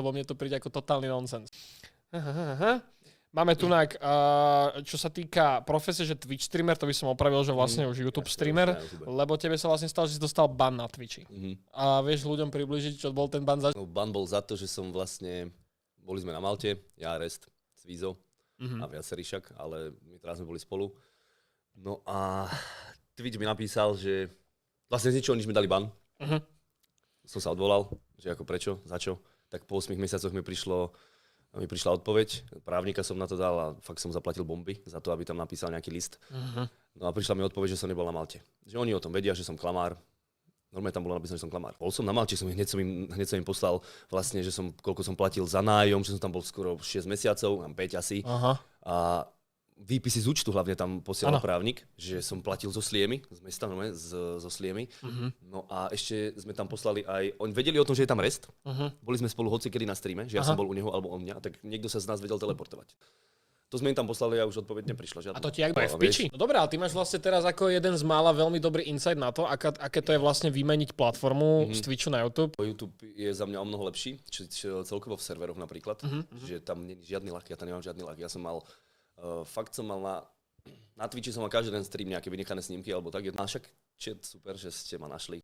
lebo mne to príde ako totálny nonsens. Máme tu čo sa týka profesie, že Twitch streamer, to by som opravil, že vlastne už YouTube streamer, lebo tebe sa vlastne stalo, že si dostal ban na Twitchi. A vieš ľuďom približiť, čo bol ten ban za... No, ban bol za to, že som vlastne... Boli sme na Malte, ja, Rest, Cvízo a viacerí však, ale my teraz sme boli spolu. No a Twitch mi napísal, že vlastne z ničoho nič mi dali ban. Som sa odvolal, že ako prečo, za čo. Tak po 8 mesiacoch mi prišla odpoveď, právnika som na to dal a fakt som zaplatil bomby za to, aby tam napísal nejaký list. No a prišla mi odpoveď, že som nebol na Malte. Že oni o tom vedia, že som klamár. Normálne tam bolo napísané, že som klamár. Bol som na Malte, hneď som im poslal vlastne, že koľko som platil za nájom, že som tam bol skoro 6 mesiacov, mám 5 asi. A výpisy z účtu hlavne tam posielal právnik, že som platil so Sliemi, z mesta, so Sliemi. No a ešte sme tam poslali aj, oni vedeli o tom, že je tam Rest. Boli sme spolu hocikedy na streame, že ja som bol u neho alebo on mňa, tak niekto sa z nás vedel teleportovať. To sme im tam poslali a už odpoveď neprišla žiadna. A to ti ako je v piči? No dobré, ale ty máš vlastne teraz ako jeden z mála veľmi dobrý insight na to, aké to je vlastne vymeniť platformu z Twitchu na YouTube. YouTube je za mňa o mnoho lepší, celkovo v serveroch napríklad, že tam nie je žiadny lag, ja tam nemám žiadny lag. Ja som mal fakt som mal na Twitchi som mal každý den stream nejaké vynechané snímky alebo tak. Však super, že ste ma našli.